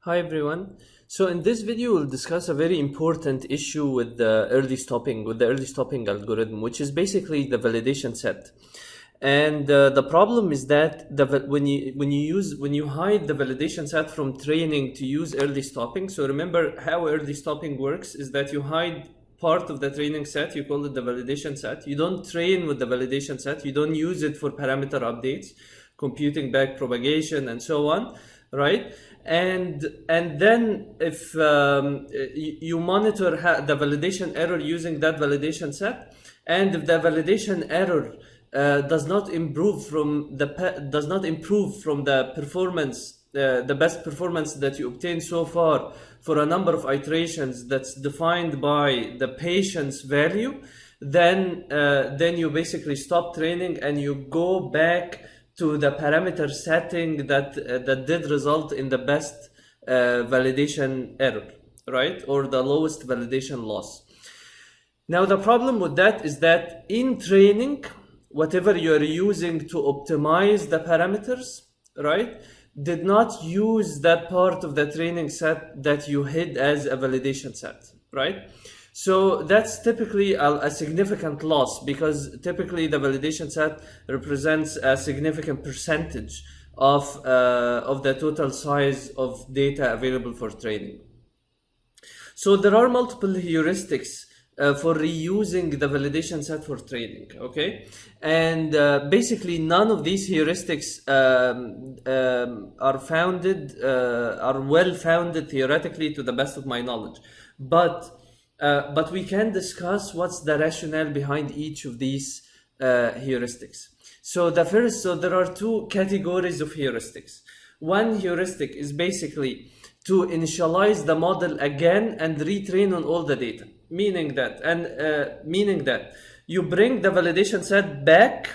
Hi everyone. So in this video, we'll discuss a very important issue with the early stopping algorithm, which is basically the validation set. And the problem is that when you hide the validation set from training to use early stopping. So remember how early stopping works is that you hide part of the training set, you call it the validation set. You don't train with the validation set, you don't use it for parameter updates, computing back propagation and so on, right? And then if you monitor the validation error using that validation set, and if the validation error does not improve from the performance, the best performance that you obtained so far for a number of iterations that's defined by the patient's value, then you basically stop training and you go back to the parameter setting that did result in the best validation error, right? Or the lowest validation loss. Now the problem with that is that in training, whatever you're using to optimize the parameters, right, did not use that part of the training set that you hid as a validation set, right? So that's typically a significant loss, because typically the validation set represents a significant percentage of the total size of data available for training. So there are multiple heuristics for reusing the validation set for training, okay? And basically none of these heuristics are well founded theoretically, to the best of my knowledge. But we can discuss what's the rationale behind each of these heuristics. So there are two categories of heuristics. One heuristic is basically to initialize the model again and retrain on all the data, meaning that you bring the validation set back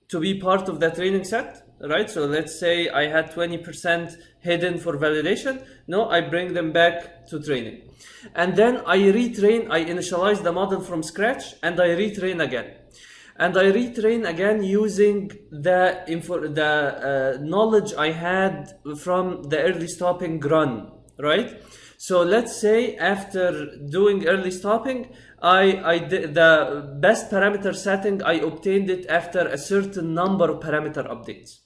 to be part of the training set, right? So let's say I had 20% hidden for validation. No, I bring them back to training. And then I initialize the model from scratch and I retrain again. And I retrain again using the knowledge I had from the early stopping run, right? So let's say after doing early stopping, I did the best parameter setting, I obtained it after a certain number of parameter updates,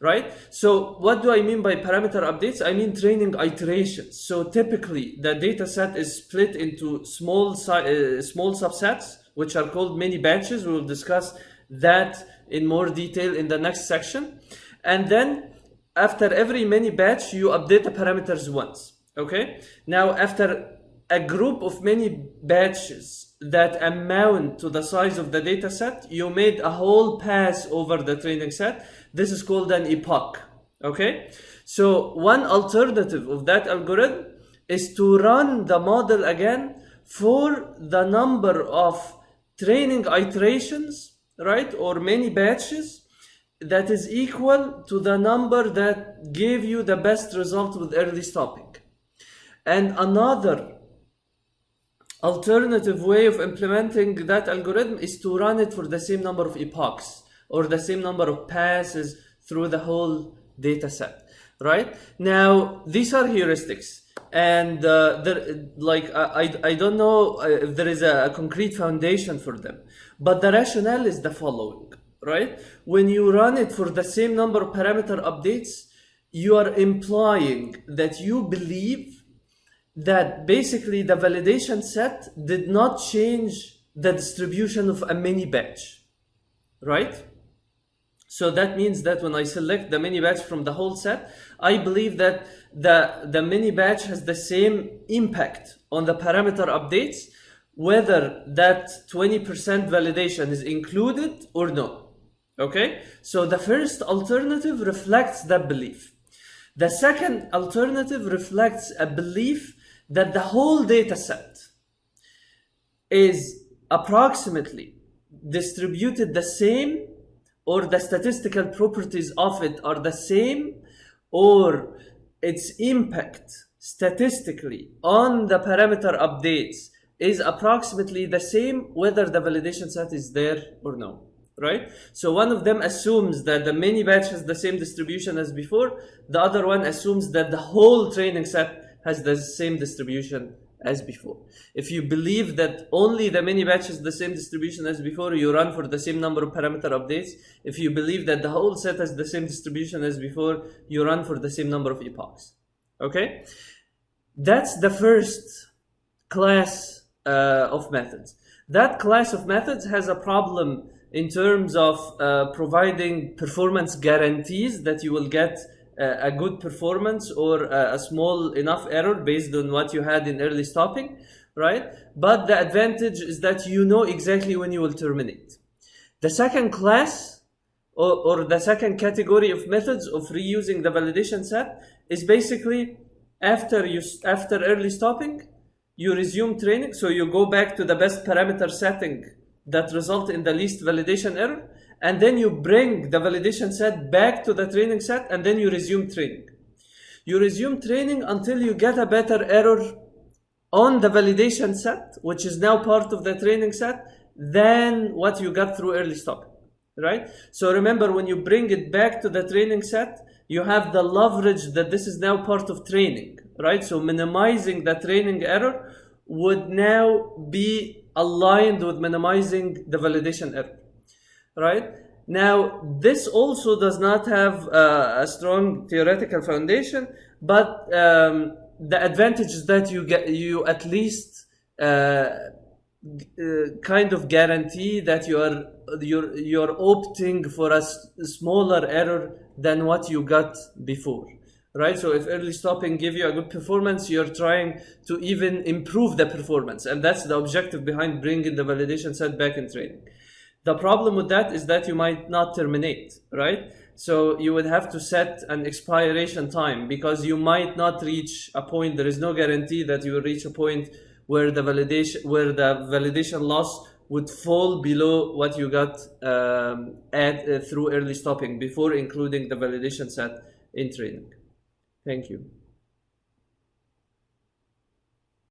right? So what do I mean by parameter updates? I mean training iterations. So typically the data set is split into small subsets, which are called mini batches. We will discuss that in more detail in the next section. And then after every mini batch, you update the parameters once. Okay. Now, after a group of many batches that amount to the size of the data set, you made a whole pass over the training set. This is called an epoch. Okay. So one alternative of that algorithm is to run the model again for the number of training iterations, right, or many batches, that is equal to the number that gave you the best result with early stopping. And another alternative way of implementing that algorithm is to run it for the same number of epochs, or the same number of passes through the whole data set, right? Now, these are heuristics. And I don't know if there is a concrete foundation for them, but the rationale is the following, right? When you run it for the same number of parameter updates, you are implying that you believe that basically the validation set did not change the distribution of a mini batch, right? So that means that when I select the mini batch from the whole set, I believe that the mini batch has the same impact on the parameter updates, whether that 20% validation is included or no. Okay? So the first alternative reflects that belief. The second alternative reflects a belief that the whole data set is approximately distributed the same, or the statistical properties of it are the same, or its impact statistically on the parameter updates is approximately the same, whether the validation set is there or no. right? So one of them assumes that the mini batch has the same distribution as before. The other one assumes that the whole training set has the same distribution as before. If you believe that only the mini batch has the same distribution as before, you run for the same number of parameter updates. If you believe that the whole set has the same distribution as before, you run for the same number of epochs. Okay? That's the first class of methods. That class of methods has a problem in terms of providing performance guarantees that you will get a good performance or a small enough error based on what you had in early stopping, right? But the advantage is that you know exactly when you will terminate. The second class or the second category of methods of reusing the validation set is basically after early stopping, you resume training, so you go back to the best parameter setting that result in the least validation error, and then you bring the validation set back to the training set, and then you resume training. You resume training until you get a better error on the validation set, which is now part of the training set, than what you got through early stopping, right? So remember, when you bring it back to the training set, you have the leverage that this is now part of training, right? So minimizing the training error would now be aligned with minimizing the validation error, right? Now, this also does not have a strong theoretical foundation, but the advantage is that you at least kind of guarantee that you're opting for a smaller error than what you got before, right? So if early stopping give you a good performance, you're trying to even improve the performance, and that's the objective behind bringing the validation set back in training. The problem with that is that you might not terminate, right? So you would have to set an expiration time, because you might not reach a point. There is no guarantee that you will reach a point where the validation loss would fall below what you got through early stopping before including the validation set in training. Thank you.